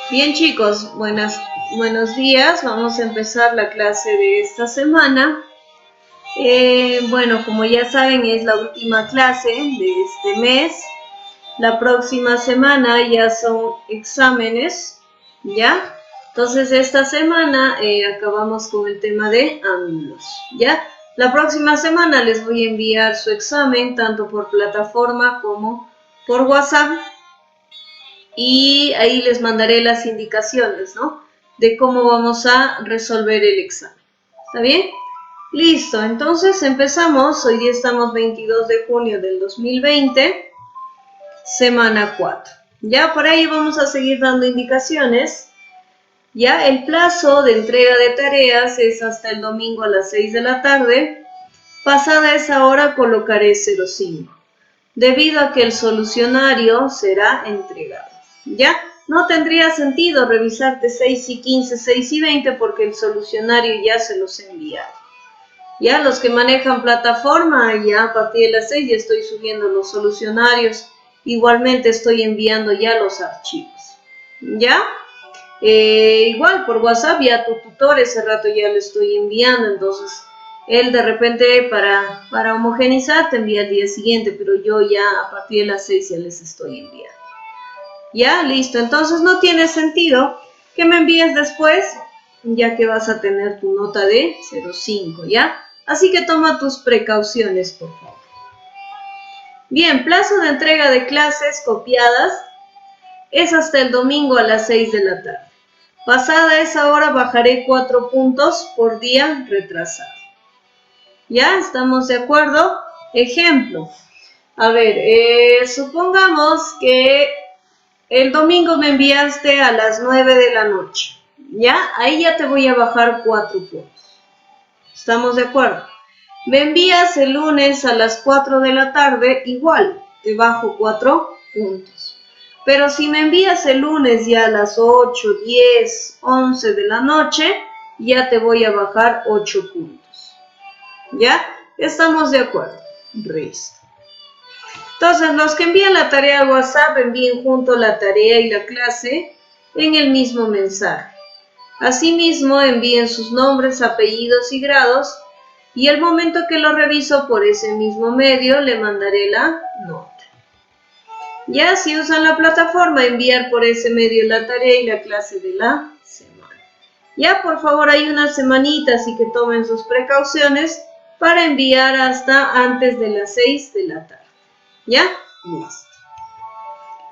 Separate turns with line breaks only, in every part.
Bien chicos, buenos días. Vamos a empezar la clase de esta semana. Bueno, como ya saben, es la última clase de este mes. La próxima semana ya son exámenes, ¿ya? Entonces esta semana acabamos con el tema de ángulos, ¿ya? La próxima semana les voy a enviar su examen tanto por plataforma como por WhatsApp. Y ahí les mandaré las indicaciones, ¿no? De cómo vamos a resolver el examen. ¿Está bien? Listo, entonces empezamos. Hoy día estamos 22 de junio del 2020, semana 4. Ya por ahí vamos a seguir dando indicaciones. Ya el plazo de entrega de tareas es hasta el domingo a las 6 de la tarde. Pasada esa hora colocaré 05, debido a que el solucionario será entregado. ¿Ya? No tendría sentido revisarte 6 y 15, 6 y 20 porque el solucionario ya se los he enviado. Ya los que manejan plataforma, ya a partir de las 6 ya estoy subiendo los solucionarios. Igualmente estoy enviando ya los archivos. ¿Ya? Igual por WhatsApp ya tu tutor ese rato ya le estoy enviando, entonces él de repente para homogeneizar te envía el día siguiente, pero yo ya a partir de las 6 ya les estoy enviando. Ya, listo. Entonces no tiene sentido que me envíes después, ya que vas a tener tu nota de 0,5, ¿ya? Así que toma tus precauciones, por favor. Bien, plazo de entrega de clases copiadas es hasta el domingo a las 6 de la tarde. Pasada esa hora bajaré 4 puntos por día retrasado. ¿Ya? ¿Estamos de acuerdo? Ejemplo. A ver, supongamos que el domingo me enviaste a las 9 de la noche, ¿ya? Ahí ya te voy a bajar 4 puntos. ¿Estamos de acuerdo? Me envías el lunes a las 4 de la tarde, igual, te bajo 4 puntos. Pero si me envías el lunes ya a las 8, 10, 11 de la noche, ya te voy a bajar 8 puntos. ¿Ya? ¿Estamos de acuerdo? Listo. Entonces, los que envían la tarea a WhatsApp envíen junto la tarea y la clase en el mismo mensaje. Asimismo, envíen sus nombres, apellidos y grados, y el momento que lo reviso por ese mismo medio, le mandaré la nota. Ya si usan la plataforma, enviar por ese medio la tarea y la clase de la semana. Ya, por favor, hay una semanita, así que tomen sus precauciones para enviar hasta antes de las 6 de la tarde. ¿Ya? Listo.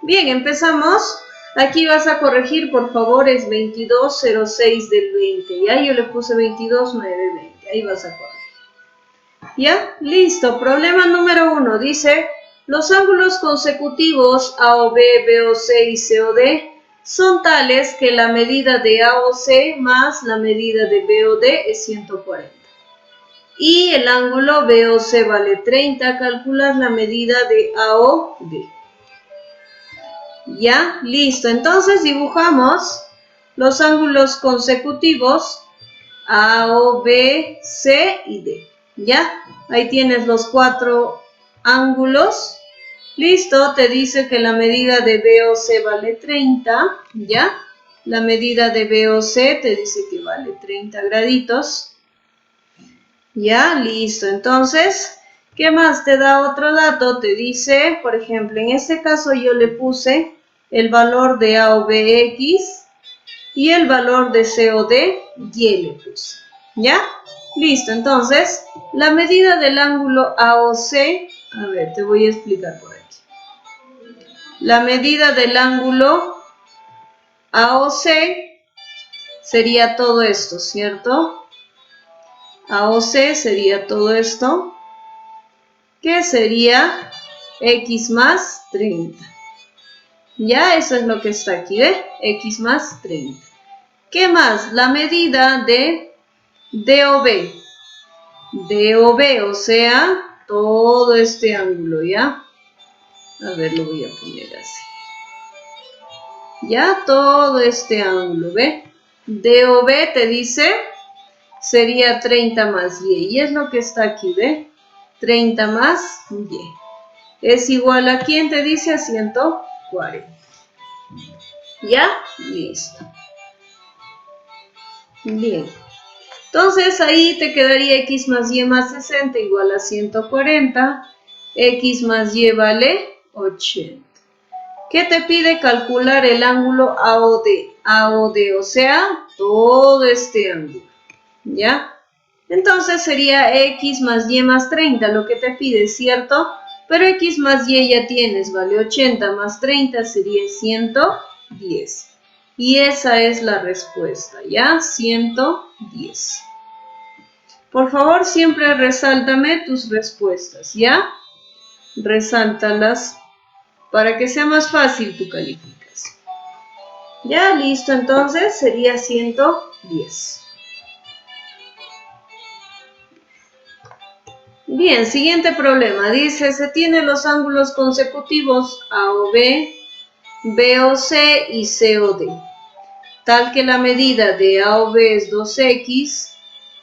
Bien, empezamos. Aquí vas a corregir, por favor, es 2206 del 20. Ya, yo le puse 22920. Ahí vas a corregir. ¿Ya? Listo. Problema número 1. Dice, los ángulos consecutivos AOB, BOC y COD son tales que la medida de AOC más la medida de BOD es 140. Y el ángulo BOC vale 30, calcular la medida de AOD. Ya, listo. Entonces dibujamos los ángulos consecutivos AOB, C y D. Ya, ahí tienes los 4 ángulos. Listo, te dice que la medida de BOC vale 30, ¿ya? La medida de BOC te dice que vale 30 graditos. Ya, listo. Entonces, ¿qué más te da otro dato? Te dice, por ejemplo, en este caso yo le puse el valor de AOBX y el valor de COD Y le puse. ¿Ya? Listo. Entonces, la medida del ángulo AOC, a ver, te voy a explicar por aquí. La medida del ángulo AOC sería todo esto, ¿cierto? AOC sería todo esto, que sería X más 30. Ya, eso es lo que está aquí, ¿ve? X más 30. ¿Qué más? La medida de DOB. DOB, o sea, todo este ángulo, ¿ya? A ver, lo voy a poner así. Ya, todo este ángulo, ¿ve? DOB te dice, sería 30 más Y. Y es lo que está aquí, ¿ve? 30 más Y. Es igual a, ¿quién te dice? A 140. ¿Ya? Listo. Bien. Entonces ahí te quedaría x más y más 60 igual a 140. X más y vale 80. ¿Qué te pide? Calcular el ángulo AOD. AOD, o sea, todo este ángulo. ¿Ya? Entonces sería x más y más 30 lo que te pide, ¿cierto? Pero x más y ya tienes, vale 80 más 30 sería 110. Y esa es la respuesta, ¿ya? 110. Por favor, siempre resáltame tus respuestas, ¿ya? Resáltalas para que sea más fácil tu calificación. Ya, listo, entonces sería 110. Bien, siguiente problema. Dice, se tienen los ángulos consecutivos AOB, BOC y COD, tal que la medida de AOB es 2x,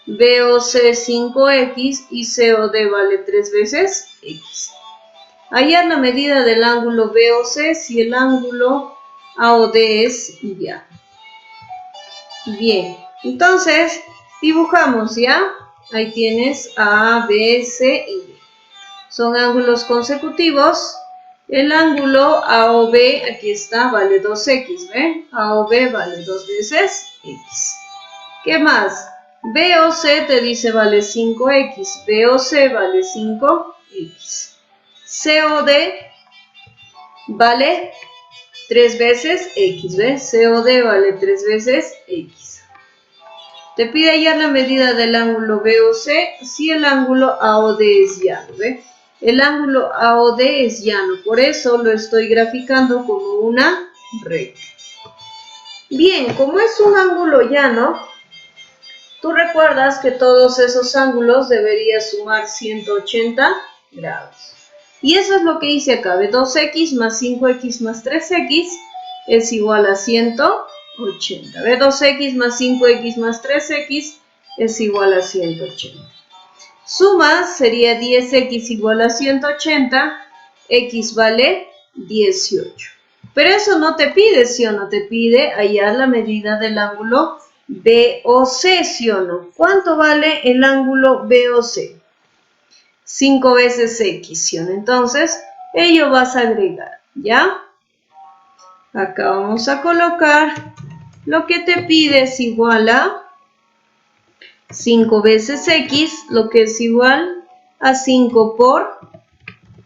BOC 5x y COD vale 3 veces x. Hallar la medida del ángulo BOC si el ángulo AOD es llano. Bien, entonces dibujamos, ¿ya? Ahí tienes A, B, C y D. Son ángulos consecutivos. El ángulo AOB, aquí está, vale 2x, ¿ve? AOB vale 2 veces x. ¿Qué más? BOC te dice vale 5x, BOC vale 5x. COD vale 3 veces x, ¿ves? COD vale 3 veces x. Te pide hallar la medida del ángulo BOC si el ángulo AOD es llano, ¿ves? El ángulo AOD es llano, por eso lo estoy graficando como una recta. Bien, como es un ángulo llano, tú recuerdas que todos esos ángulos deberían sumar 180 grados. Y eso es lo que hice acá, de 2x más 5x más 3x es igual a 180. ¿Ve? 2x más 5x más 3x es igual a 180. Suma sería 10x igual a 180, x vale 18. Pero eso no te pide, ¿sí o no? Te pide hallar la medida del ángulo BOC, ¿sí o no? ¿Cuánto vale el ángulo BOC? 5 veces x, ¿sí o no? Entonces, ello vas a agregar, ¿ya? Acá vamos a colocar lo que te pide es igual a 5 veces x, lo que es igual a 5 por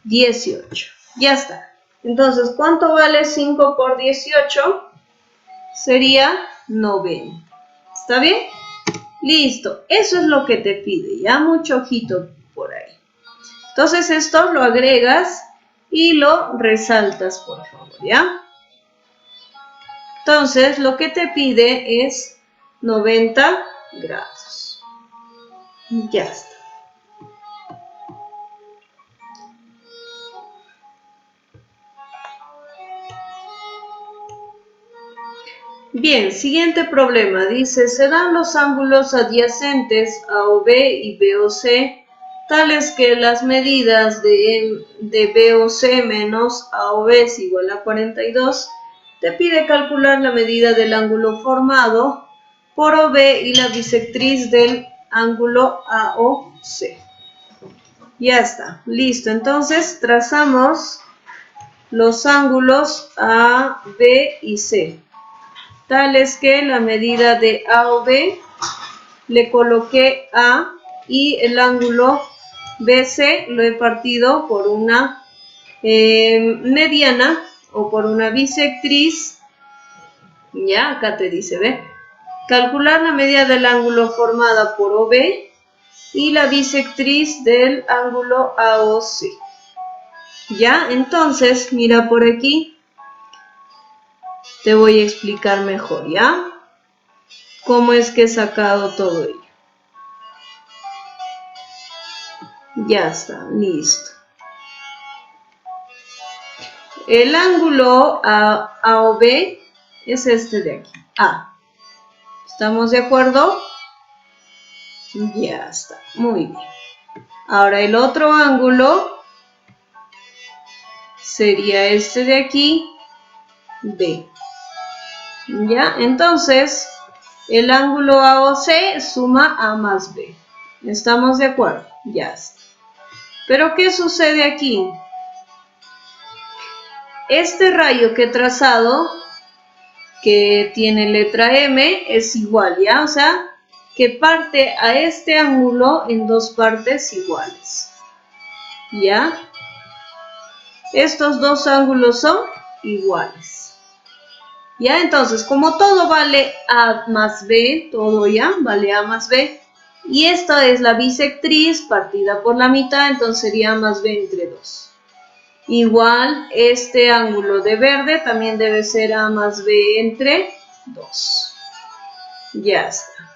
18. Ya está. Entonces, ¿cuánto vale 5 por 18? Sería 90. ¿Está bien? Listo. Eso es lo que te pide. Ya mucho ojito por ahí. Entonces, esto lo agregas y lo resaltas, por favor, ¿ya? Entonces, lo que te pide es 90 grados. Ya está. Bien, siguiente problema. Dice, se dan los ángulos adyacentes AOB y BOC, tales que las medidas de BOC menos AOB es igual a 42. Te pide calcular la medida del ángulo formado por OB y la bisectriz del ángulo AOC. Ya está, listo. Entonces trazamos los ángulos A, B y C. Tal es que la medida de AOB le coloqué A y el ángulo BC lo he partido por una mediana o por una bisectriz. Ya, acá te dice, ¿ve? Calcular la medida del ángulo formada por OB y la bisectriz del ángulo AOC. Ya, entonces, mira por aquí. Te voy a explicar mejor, ¿ya? Cómo es que he sacado todo ello. Ya está, listo. El ángulo AOB es este de aquí, A. ¿Estamos de acuerdo? Ya está, muy bien. Ahora el otro ángulo sería este de aquí, B. ¿Ya? Entonces, el ángulo AOC suma A más B. ¿Estamos de acuerdo? Ya está. Pero ¿qué sucede aquí? Este rayo que he trazado, que tiene letra M, es igual, ¿ya? O sea, que parte a este ángulo en dos partes iguales. ¿Ya? Estos dos ángulos son iguales. ¿Ya? Entonces, como todo vale A más B, todo ya vale A más B, y esta es la bisectriz partida por la mitad, entonces sería A más B entre 2. Igual, este ángulo de verde también debe ser A más B entre 2. Ya está.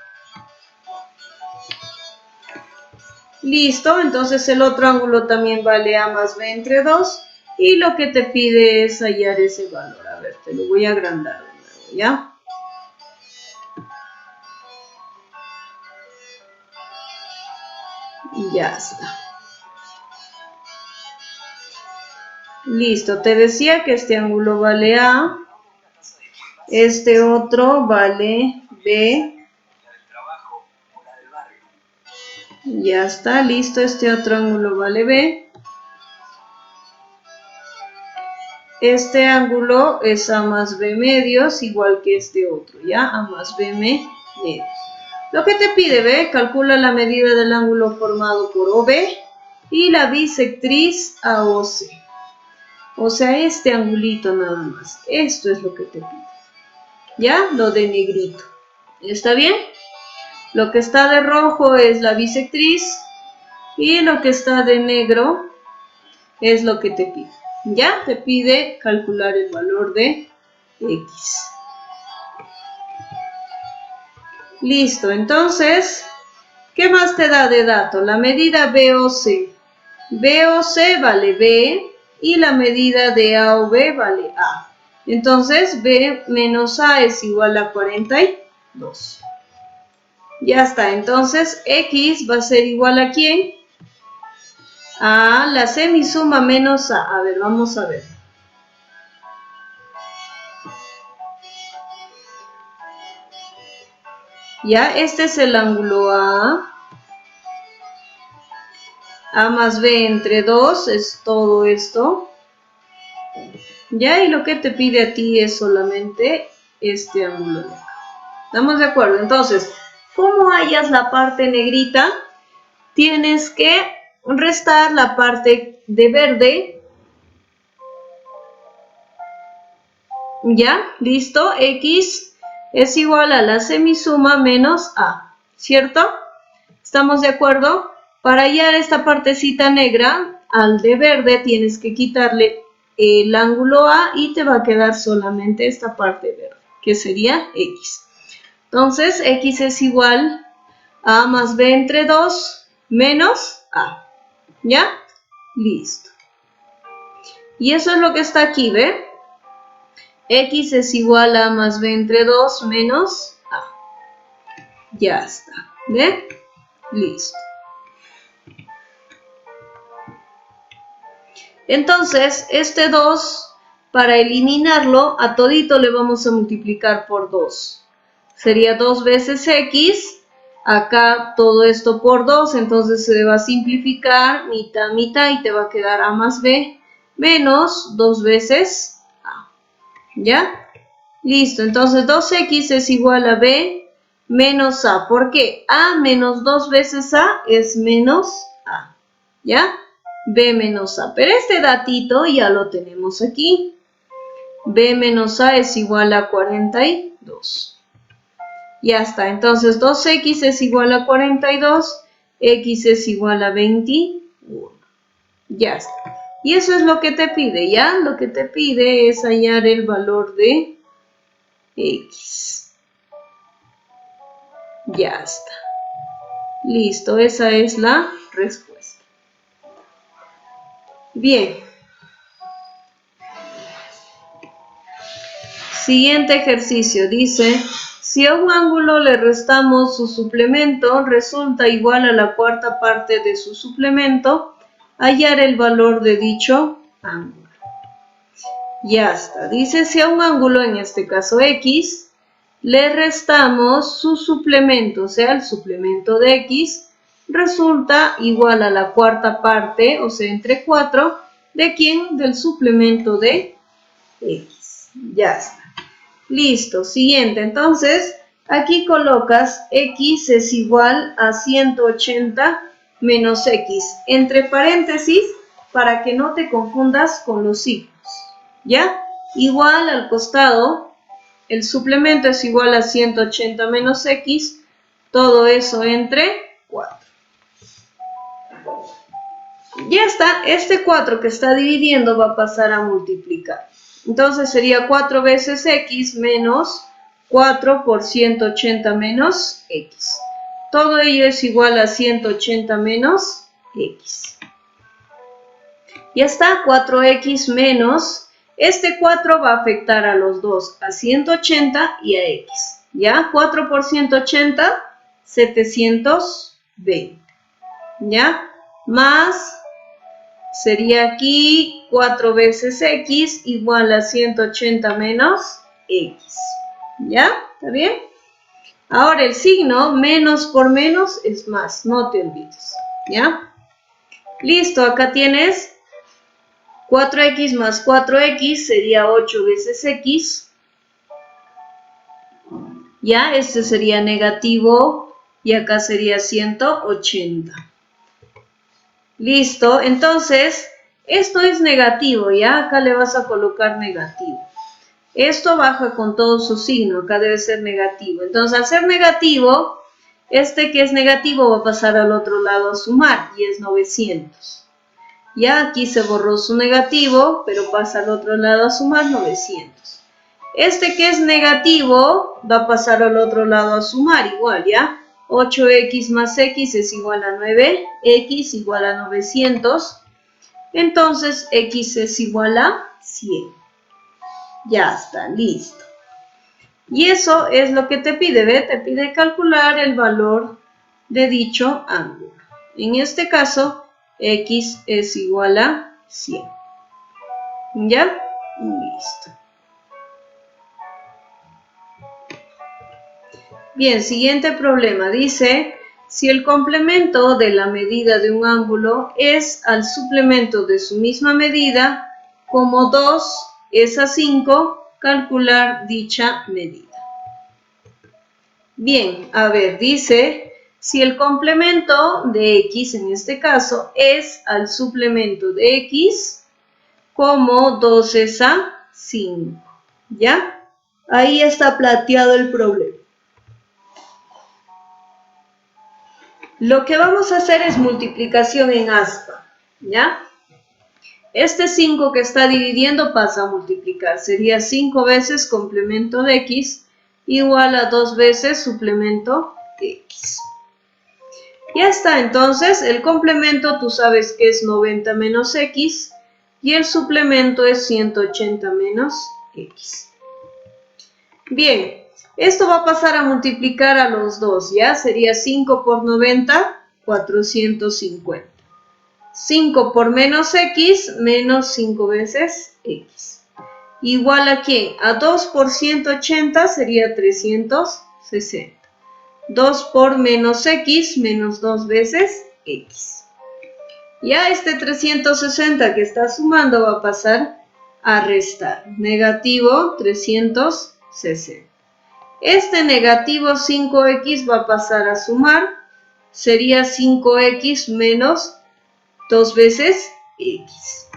Listo, entonces el otro ángulo también vale A más B entre 2. Y lo que te pide es hallar ese valor. A ver, te lo voy a agrandar de nuevo, ¿ya? Y ya está. Listo, te decía que este ángulo vale A. Este otro vale B. Ya está, listo, este otro ángulo vale B. Este ángulo es A más B medios, igual que este otro, ¿ya? A más B medios. Lo que te pide, ¿ve? Calcula la medida del ángulo formado por OB y la bisectriz AOC. O sea, este angulito nada más. Esto es lo que te pide. ¿Ya? Lo de negrito. ¿Está bien? Lo que está de rojo es la bisectriz y lo que está de negro es lo que te pide. ¿Ya? Te pide calcular el valor de X. Listo, entonces, ¿qué más te da de dato? La medida BOC. BOC vale B y la medida de AOB vale A. Entonces, B menos A es igual a 42. Ya está, entonces X va a ser igual a ¿quién? A la semisuma menos A. A ver, vamos a ver. Ya, este es el ángulo A. A más B entre 2 es todo esto. Ya, y lo que te pide a ti es solamente este ángulo de acá. ¿Estamos de acuerdo? Entonces, ¿cómo hallas la parte negrita? Tienes que restar la parte de verde. ¿Ya? ¿Listo? X es igual a la semisuma menos A. ¿Cierto? ¿Estamos de acuerdo? Para hallar esta partecita negra, al de verde tienes que quitarle el ángulo A y te va a quedar solamente esta parte verde, que sería X. Entonces, X es igual a más B entre 2 menos A. ¿Ya? Listo. Y eso es lo que está aquí, ¿ve? X es igual a más B entre 2 menos A. Ya está. ¿Ve? Listo. Entonces, este 2, para eliminarlo, a todito le vamos a multiplicar por 2. Sería 2 veces X, acá todo esto por 2, entonces se va a simplificar mitad, mitad y te va a quedar A más B menos 2 veces A. ¿Ya? Listo, entonces 2X es igual a B menos A. ¿Por qué? A menos 2 veces A es menos A. ¿Ya? B menos A. Pero este datito ya lo tenemos aquí. B menos A es igual a 42. Ya está. Entonces 2X es igual a 42. X es igual a 21. Ya está. Y eso es lo que te pide, ¿ya? Lo que te pide es hallar el valor de X. Ya está. Listo. Esa es la respuesta. Bien. Siguiente ejercicio dice, si a un ángulo le restamos su suplemento, resulta igual a la cuarta parte de su suplemento, hallar el valor de dicho ángulo. Ya está. Dice, si a un ángulo, en este caso X, le restamos su suplemento, o sea, el suplemento de X, resulta igual a la cuarta parte, o sea, entre 4, ¿de quién? Del suplemento de X. Ya está. Listo. Siguiente. Entonces, aquí colocas X es igual a 180 menos X. Entre paréntesis, para que no te confundas con los signos. ¿Ya? Igual al costado, el suplemento es igual a 180 menos X, todo eso entre 4. Ya está, este 4 que está dividiendo va a pasar a multiplicar. Entonces sería 4 veces X menos 4 por 180 menos X. Todo ello es igual a 180 menos X. Ya está, 4X menos... Este 4 va a afectar a los dos, a 180 y a X. ¿Ya? 4 por 180, 720. ¿Ya? Más, sería aquí 4 veces X igual a 180 menos X. ¿Ya? ¿Está bien? Ahora el signo, menos por menos es más, no te olvides. ¿Ya? Listo, acá tienes... 4X más 4X sería 8 veces X. Ya, este sería negativo y acá sería 180. Listo, entonces, esto es negativo, ¿ya? Acá le vas a colocar negativo. Esto baja con todo su signo, acá debe ser negativo. Entonces, al ser negativo, este que es negativo va a pasar al otro lado a sumar y es 900. Ya aquí se borró su negativo, pero pasa al otro lado a sumar 900. Este que es negativo va a pasar al otro lado a sumar igual, ¿ya? 8X más X es igual a 9X igual a 900. Entonces X es igual a 100. Ya está, listo. Y eso es lo que te pide, ¿ve? Te pide calcular el valor de dicho ángulo. En este caso... X es igual a 100. ¿Ya? Listo. Bien, siguiente problema. Dice, si el complemento de la medida de un ángulo es al suplemento de su misma medida, como 2 es a 5, calcular dicha medida. Bien, a ver, dice... Si el complemento de X, en este caso, es al suplemento de X, como 2 es a 5, ¿ya? Ahí está planteado el problema. Lo que vamos a hacer es multiplicación en aspa, ¿ya? Este 5 que está dividiendo pasa a multiplicar. Sería 5 veces complemento de X igual a 2 veces suplemento de X. Ya está, entonces el complemento tú sabes que es 90 menos X y el suplemento es 180 menos X. Bien, esto va a pasar a multiplicar a los dos, ¿ya? Sería 5 por 90, 450. 5 por menos X, menos 5 veces X. Igual a ¿qué? A 2 por 180 sería 360. 2 por menos X, menos 2 veces X. Ya este 360 que está sumando va a pasar a restar. Negativo 360. Este negativo 5X va a pasar a sumar. Sería 5X menos 2 veces X.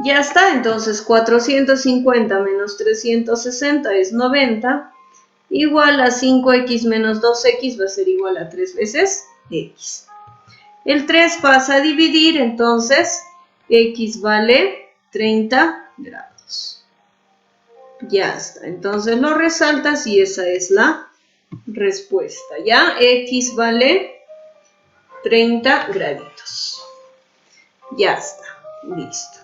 Ya está, entonces 450 menos 360 es 90. Igual a 5X menos 2X va a ser igual a 3 veces X. El 3 pasa a dividir, entonces X vale 30 grados. Ya está, entonces lo resaltas y esa es la respuesta. Ya, X vale 30 graditos. Ya está, listo.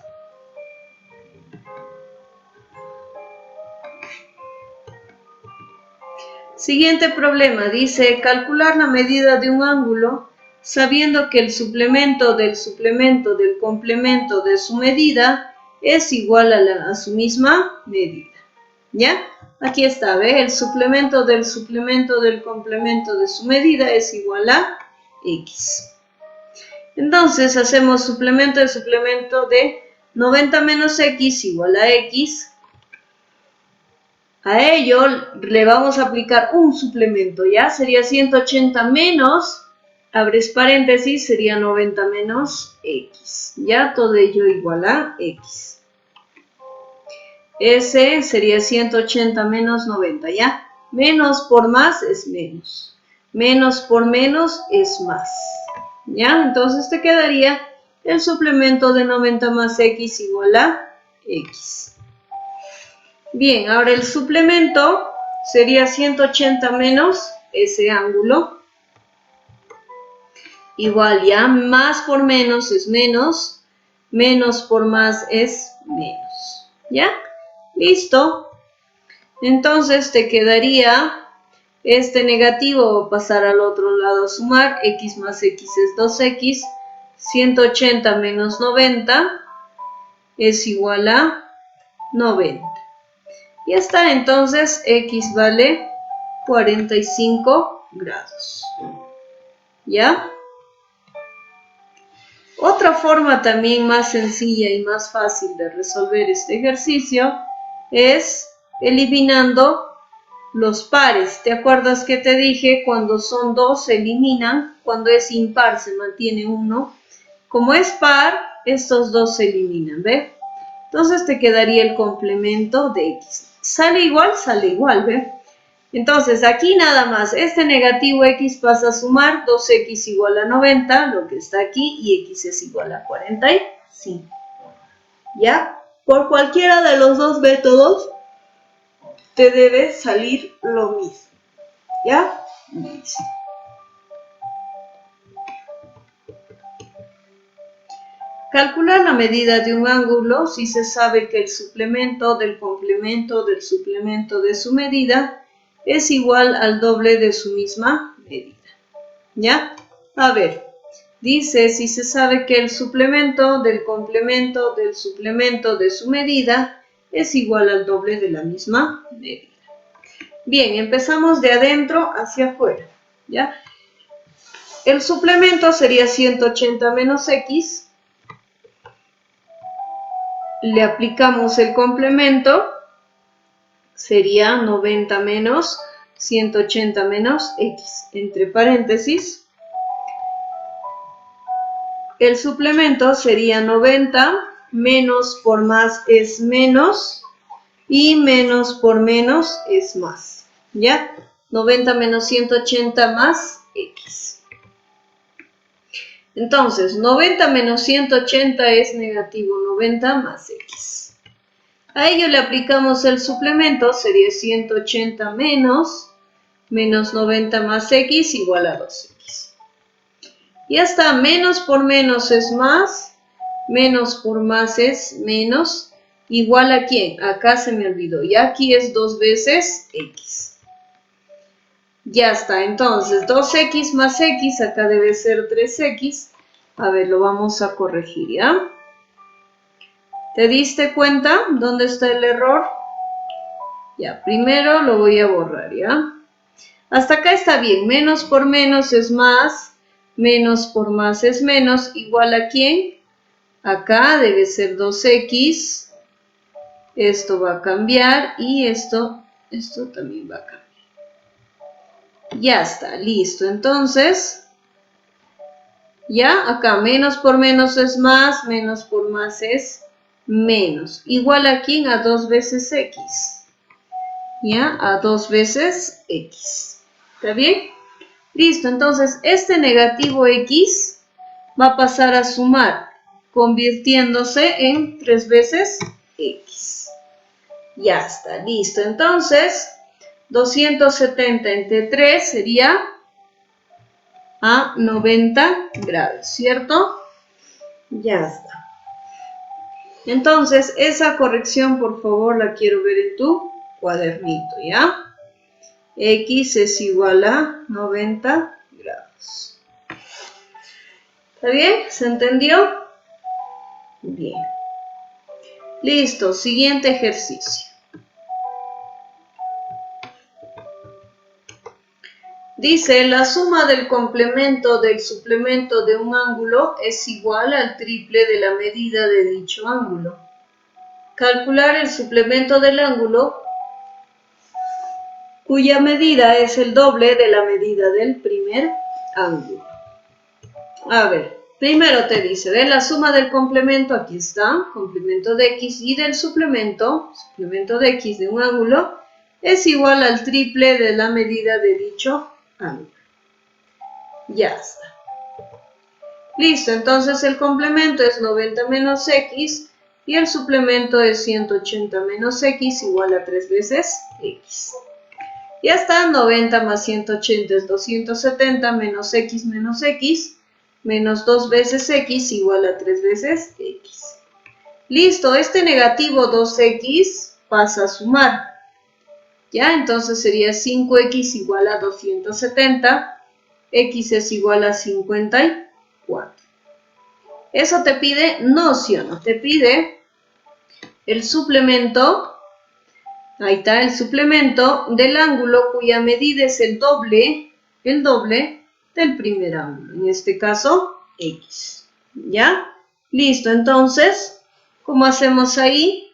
Siguiente problema, dice calcular la medida de un ángulo sabiendo que el suplemento del complemento de su medida es igual a su misma medida. ¿Ya? Aquí está, ¿ve? El suplemento del complemento de su medida es igual a X. Entonces hacemos suplemento de 90 menos X igual a X. A ello le vamos a aplicar un suplemento, ¿ya? Sería 180 menos, abres paréntesis, sería 90 menos X, ¿ya? Todo ello igual a X. Ese sería 180 menos 90, ¿ya? Menos por más es menos. Menos por menos es más, ¿ya? Entonces te quedaría el suplemento de 90 más X igual a X. Bien, ahora el suplemento sería 180 menos ese ángulo. Igual, ya, más por menos es menos, menos por más es menos, ¿ya? Listo. Entonces te quedaría este negativo pasar al otro lado a sumar, X más X es 2X, 180 menos 90 es igual a 90. Ya está, entonces X vale 45 grados. ¿Ya? Otra forma también más sencilla y más fácil de resolver este ejercicio es eliminando los pares. ¿Te acuerdas que te dije? Cuando son dos se eliminan, cuando es impar se mantiene uno. Como es par, estos dos se eliminan, ¿ve? Entonces te quedaría el complemento de X. ¿Sale igual, ¿ve? Entonces aquí nada más, este negativo X pasa a sumar, 2X igual a 90, lo que está aquí, y X es igual a 45. ¿Ya? Por cualquiera de los dos métodos te debe salir lo mismo. ¿Ya? Listo. Calcular la medida de un ángulo si se sabe que el suplemento del complemento del suplemento de su medida es igual al doble de su misma medida. ¿Ya? A ver, dice si se sabe que el suplemento del complemento del suplemento de su medida es igual al doble de la misma medida. Bien, empezamos de adentro hacia afuera. ¿Ya? El suplemento sería 180 menos X. Le aplicamos el complemento, sería 90 menos 180 menos X, entre paréntesis. El suplemento sería 90, menos por más es menos, y menos por menos es más, ¿ya? 90 menos 180 más X. Entonces, 90 menos 180 es negativo 90 más X. A ello le aplicamos el suplemento, sería 180 menos 90 más X igual a 2X. Ya está, menos por menos es más, menos por más es menos, igual a ¿quién? Acá se me olvidó, y aquí es 2 veces X. Ya está, entonces 2X más X, acá debe ser 3X. A ver, lo vamos a corregir, ¿ya? ¿Te diste cuenta dónde está el error? Ya, primero lo voy a borrar, ¿ya? Hasta acá está bien, menos por menos es más, menos por más es menos, igual a ¿quién? Acá debe ser 2X, esto va a cambiar y esto también va a cambiar. Ya está, listo. Entonces, ya acá menos por menos es más, menos por más es menos. Igual a ¿quién? A 2 veces X. ¿Ya? A 2 veces X. ¿Está bien? Listo, entonces este negativo X va a pasar a sumar, convirtiéndose en 3 veces X. Ya está, listo. Entonces, 270 entre 3 sería a 90 grados, ¿cierto? Ya está. Entonces, esa corrección, por favor, la quiero ver en tu cuadernito, ¿ya? X es igual a 90 grados. ¿Está bien? ¿Se entendió? Bien. Listo, siguiente ejercicio. Dice, la suma del complemento del suplemento de un ángulo es igual al triple de la medida de dicho ángulo. Calcular el suplemento del ángulo cuya medida es el doble de la medida del primer ángulo. A ver, primero te dice, de la suma del complemento, aquí está, complemento de x, y del suplemento de x de un ángulo, es igual al triple de la medida de dicho ángulo. Ya está. Listo, entonces el complemento es 90 menos x y el suplemento es 180 menos x igual a 3 veces x. Ya está, 90 más 180 es 270 menos x menos 2 veces x igual a 3 veces x. Listo, este negativo 2x pasa a sumar. Ya, entonces sería 5x igual a 270, x es igual a 54. ¿Eso te pide? No, sí o no, te pide el suplemento, ahí está, el suplemento del ángulo cuya medida es el doble del primer ángulo, en este caso, x. ¿Ya? Listo, entonces, ¿cómo hacemos ahí?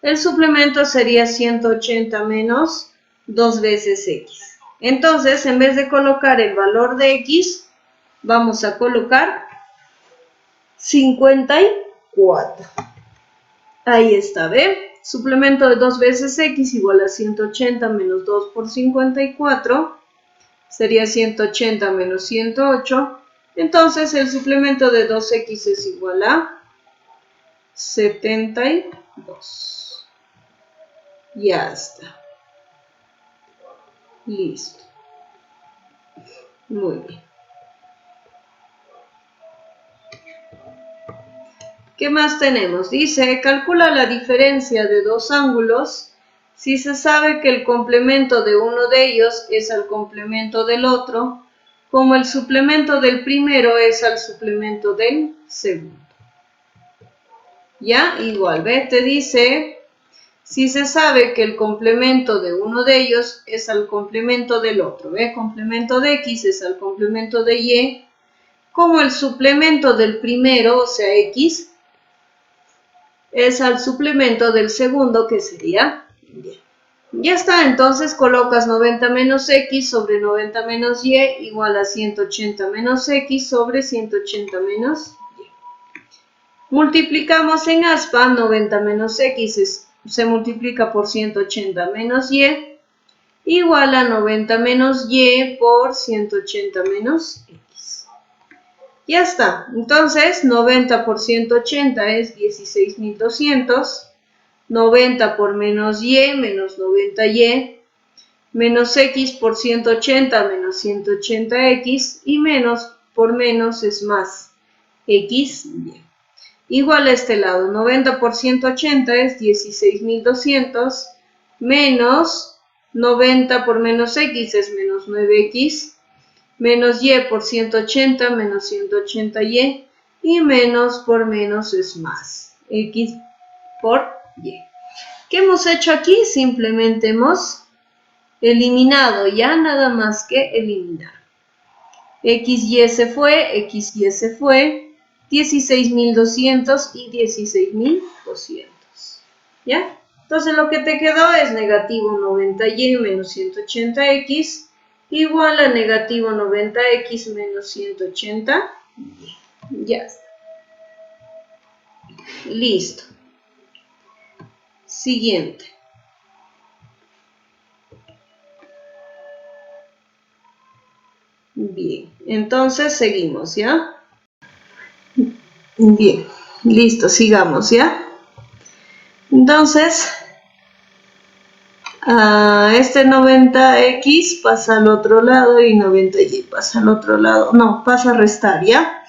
El suplemento sería 180 menos 2 veces x. Entonces, en vez de colocar el valor de x, vamos a colocar 54. Ahí está, ¿ve? Suplemento de 2 veces x igual a 180 menos 2 por 54. Sería 180 menos 108. Entonces, el suplemento de 2x es igual a 72. Ya está. Listo. Muy bien. ¿Qué más tenemos? Dice, calcula la diferencia de dos ángulos si se sabe que el complemento de uno de ellos es al complemento del otro, como el suplemento del primero es al suplemento del segundo. ¿Ya? Igual, ¿ve? Te dice, si se sabe que el complemento de uno de ellos es al complemento del otro, ¿ve? Complemento de x es al complemento de y, como el suplemento del primero, o sea, x, es al suplemento del segundo, que sería y. Ya está, entonces colocas 90 menos x sobre 90 menos y igual a 180 menos x sobre 180 menos y. Multiplicamos en aspa, 90 menos x se multiplica por 180 menos y igual a 90 menos y por 180 menos x. Ya está, entonces 90 por 180 es 16.200, 90 por menos y menos 90y, menos x por 180 menos 180x y menos por menos es más, xy. Igual a este lado, 90 por 180 es 16.200, menos 90 por menos x es menos 9x, menos y por 180 menos 180y y menos por menos es más, x por y. ¿Qué hemos hecho aquí? Simplemente hemos eliminado, ya nada más que eliminar. XY se fue, 16.200 y 16.200. ¿Ya? Entonces lo que te quedó es negativo 90y menos 180x igual a negativo 90x menos 180y. Ya está. Listo. Siguiente. Bien, entonces seguimos, ¿ya? Bien, listo, sigamos, ¿ya? Entonces, este 90x pasa al otro lado y 90y pasa al otro lado. No, pasa a restar, ¿ya?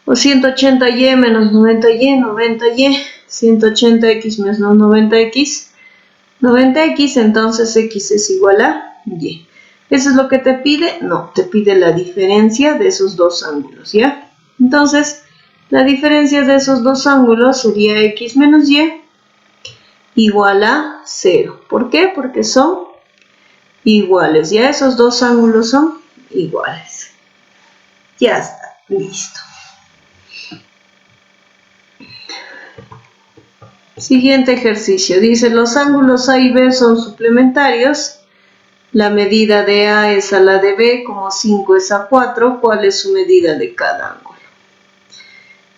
O 180y menos 90y, 90y, 180x menos 90x, 90x, entonces x es igual a y. ¿Eso es lo que te pide? No, te pide la diferencia de esos dos ángulos, ¿ya? Entonces, la diferencia de esos dos ángulos sería x menos y igual a 0. ¿Por qué? Porque son iguales. Ya esos dos ángulos son iguales. Ya está, listo. Siguiente ejercicio. Dice, los ángulos A y B son suplementarios. La medida de A es a la de B, como 5 es a 4. ¿Cuál es su medida de cada ángulo?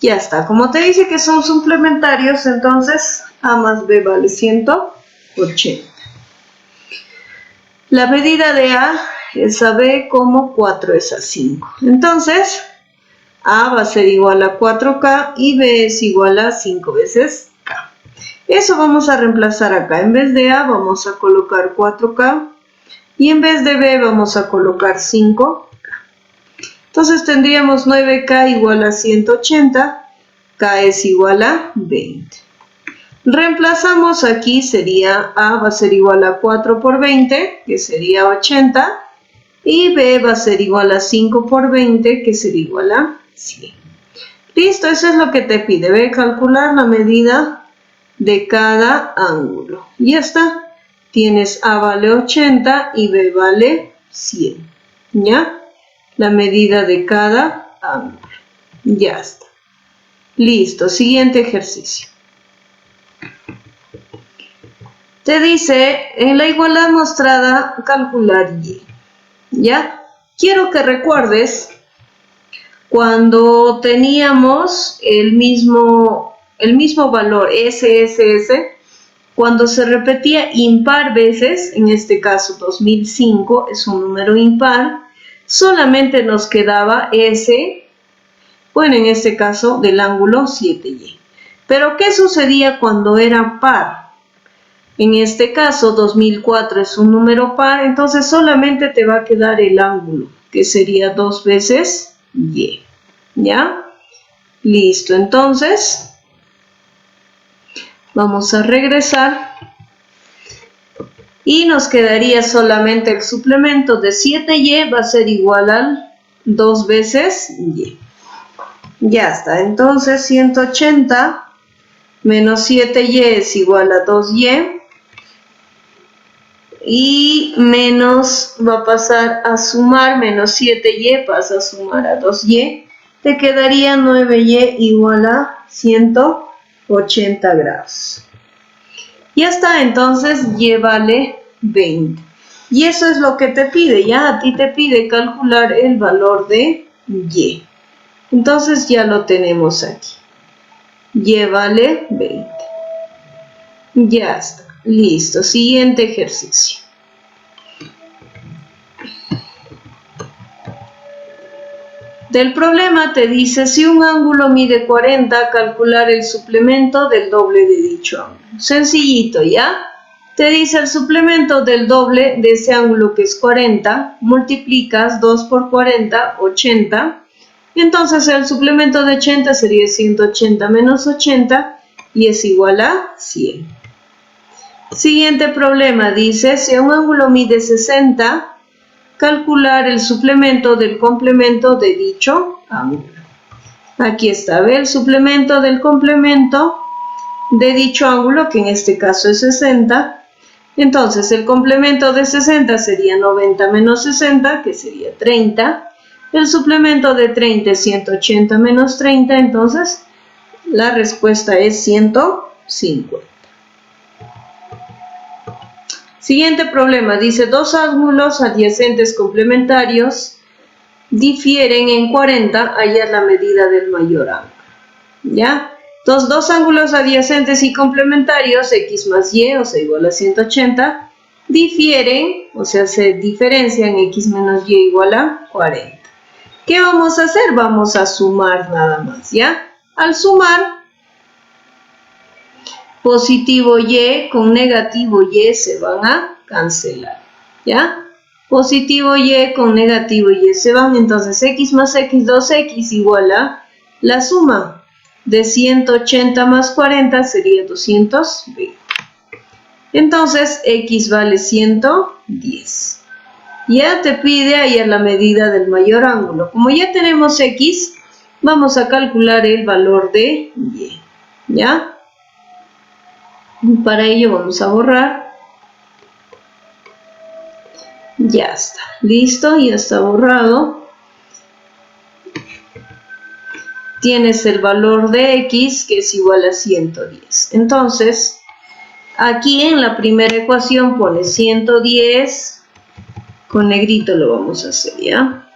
Ya está. Como te dice que son suplementarios, entonces A más B vale 180. La medida de A es a B, como 4 es a 5. Entonces, A va a ser igual a 4K y B es igual a 5 veces K. Eso vamos a reemplazar acá. En vez de A vamos a colocar 4K y en vez de B vamos a colocar 5K. Entonces tendríamos 9K igual a 180, K es igual a 20. Reemplazamos aquí, sería A va a ser igual a 4 por 20, que sería 80, y B va a ser igual a 5 por 20, que sería igual a 100. Listo, eso es lo que te pide. Ve, calcular la medida de cada ángulo. Ya está. Tienes A vale 80 y B vale 100. ¿Ya? La medida de cada ángulo. Ya está. Listo. Siguiente ejercicio. Te dice, en la igualdad mostrada, calcular Y. ¿Ya? Quiero que recuerdes cuando teníamos el mismo valor SSS, cuando se repetía impar veces, en este caso 2005 es un número impar, solamente nos quedaba S, bueno, en este caso del ángulo 7Y. Pero ¿qué sucedía cuando era par? En este caso 2004 es un número par, entonces solamente te va a quedar el ángulo, que sería 2 veces Y. ¿Ya? Listo, entonces vamos a regresar y nos quedaría solamente el suplemento de 7Y va a ser igual al 2 veces Y. Ya está, entonces 180 menos 7Y es igual a 2Y y menos va a pasar a sumar, menos 7Y pasa a sumar a 2Y, te quedaría 9Y igual a 180 grados. Ya está, entonces Y vale 20. Y eso es lo que te pide, ya a ti te pide calcular el valor de Y. Entonces ya lo tenemos aquí. Y vale 20. Ya está, listo. Siguiente ejercicio. Del problema te dice, si un ángulo mide 40, calcular el suplemento del doble de dicho ángulo. Sencillito, ¿ya? Te dice el suplemento del doble de ese ángulo que es 40, multiplicas 2 por 40, 80. Entonces el suplemento de 80 sería 180 menos 80 y es igual a 100. Siguiente problema dice, si un ángulo mide 60, calcular el suplemento del complemento de dicho ángulo. Aquí está, ve el suplemento del complemento de dicho ángulo, que en este caso es 60. Entonces el complemento de 60 sería 90 menos 60, que sería 30. El suplemento de 30 es 180 menos 30, entonces la respuesta es 150. Siguiente problema, dice, dos ángulos adyacentes complementarios difieren en 40, hallar la medida del mayor ángulo. ¿Ya? Entonces, dos ángulos adyacentes y complementarios, X más Y, o sea, igual a 180, difieren, o sea, se diferencian X menos Y igual a 40. ¿Qué vamos a hacer? Vamos a sumar nada más, ¿ya? Al sumar, positivo Y con negativo Y se van a cancelar, ¿ya? Positivo Y con negativo Y se van, entonces X más X, 2X igual a la suma de 180 más 40 sería 220. Entonces X vale 110. Ya te pide hallar la medida del mayor ángulo. Como ya tenemos X, vamos a calcular el valor de Y, ¿ya? Para ello vamos a borrar. Ya está, listo, ya está borrado. Tienes el valor de x que es igual a 110. Entonces, aquí en la primera ecuación pones 110, con negrito lo vamos a hacer, ¿ya?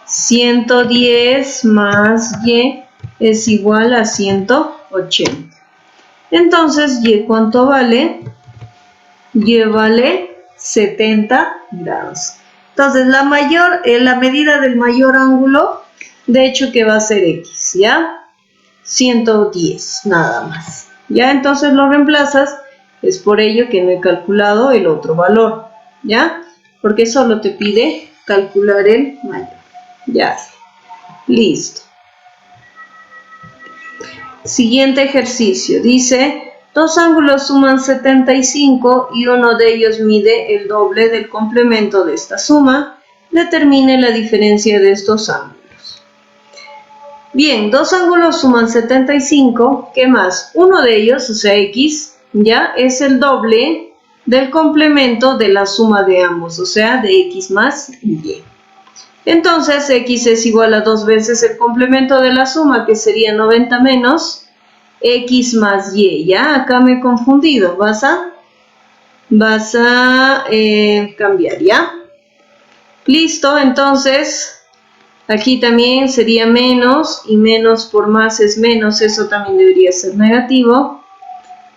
110 más y es igual a 180. Entonces, y ¿cuánto vale? Y vale 70 grados. Entonces, la medida del mayor ángulo, de hecho, que va a ser x, ¿ya? 110, nada más. ¿Ya? Entonces lo reemplazas, es por ello que no he calculado el otro valor, ¿ya? Porque solo te pide calcular el mayor. Ya está. Listo. Siguiente ejercicio. Dice, dos ángulos suman 75 y uno de ellos mide el doble del complemento de esta suma. Determine la diferencia de estos ángulos. Bien, dos ángulos suman 75, ¿qué más? Uno de ellos, o sea, x, ya es el doble del complemento de la suma de ambos, o sea, de x más y. Entonces, x es igual a 2 veces el complemento de la suma, que sería 90 menos x más y, ¿ya? Acá me he confundido, vas a cambiar, ¿ya? Listo, entonces aquí también sería menos, y menos por más es menos, eso también debería ser negativo.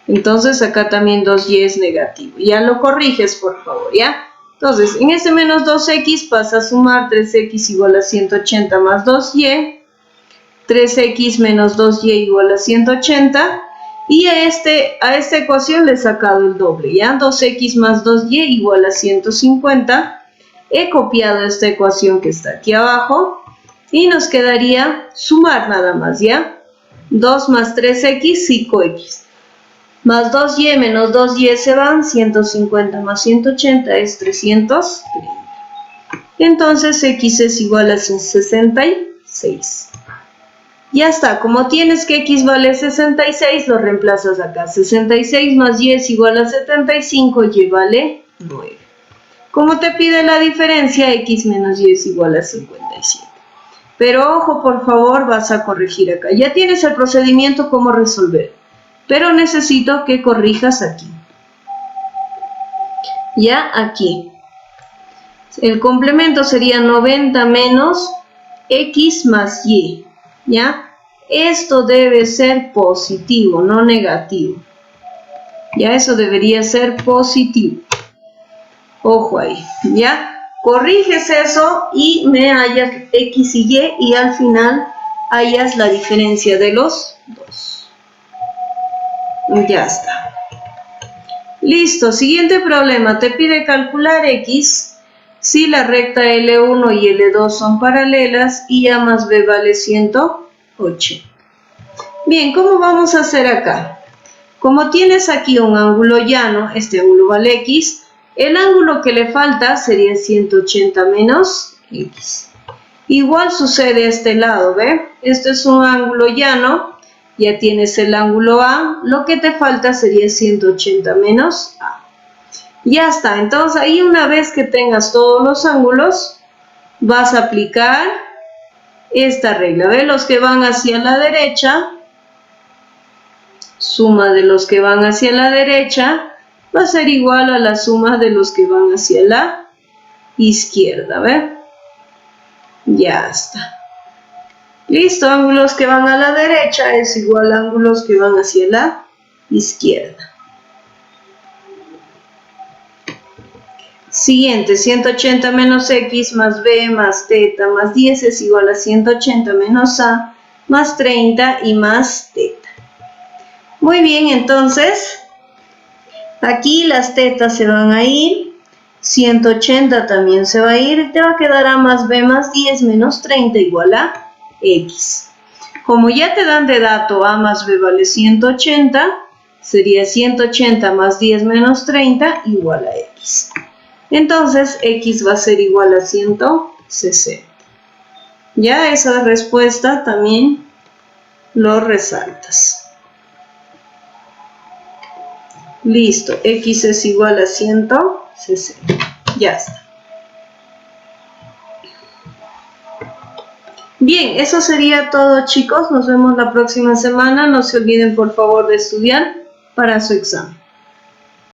Entonces acá también 2y es negativo. Ya lo corriges, por favor, ¿ya? Entonces, en este menos 2x pasa a sumar 3x igual a 180 más 2y. 3x menos 2y igual a 180. Y a esta ecuación le he sacado el doble, ¿ya? 2x más 2y igual a 150. He copiado esta ecuación que está aquí abajo y nos quedaría sumar nada más, ¿ya? 2 más 3x, 5x. Más 2y menos 2y se van, 150 más 180 es 330. Entonces x es igual a 66. Ya está, como tienes que x vale 66, lo reemplazas acá. 66 más y es igual a 75, y vale 9. Como te pide la diferencia, x menos y es igual a 57. Pero ojo, por favor, vas a corregir acá. Ya tienes el procedimiento cómo resolver, pero necesito que corrijas aquí. Ya aquí. El complemento sería 90 menos x más y. ¿Ya? Esto debe ser positivo, no negativo. Ya, eso debería ser positivo. Ojo ahí, ¿ya? Corriges eso y me hallas x y y al final hallas la diferencia de los dos. Ya está. Listo, siguiente problema. Te pide calcular x si la recta L1 y L2 son paralelas y A más B vale 108. Bien, ¿cómo vamos a hacer acá? Como tienes aquí un ángulo llano, este ángulo vale x, el ángulo que le falta sería 180 menos x. Igual sucede a este lado, ¿ve? Este es un ángulo llano, ya tienes el ángulo A, lo que te falta sería 180 menos A. Ya está, entonces ahí una vez que tengas todos los ángulos, vas a aplicar esta regla, ¿ve? Los que van hacia la derecha, suma de los que van hacia la derecha, va a ser igual a la suma de los que van hacia la izquierda, ¿ve? Ya está. Listo, ángulos que van a la derecha es igual a ángulos que van hacia la izquierda. Siguiente, 180 menos x más b más teta más 10 es igual a 180 menos a más 30 y más teta. Muy bien, entonces, aquí las tetas se van a ir, 180 también se va a ir, y te va a quedar a más b más 10 menos 30 igual a x. Como ya te dan de dato a más b vale 180, sería 180 más 10 menos 30 igual a x. Entonces, x va a ser igual a 160. Ya esa respuesta también lo resaltas. Listo, x es igual a 160. Ya está. Bien, eso sería todo, chicos. Nos vemos la próxima semana. No se olviden, por favor, de estudiar para su examen.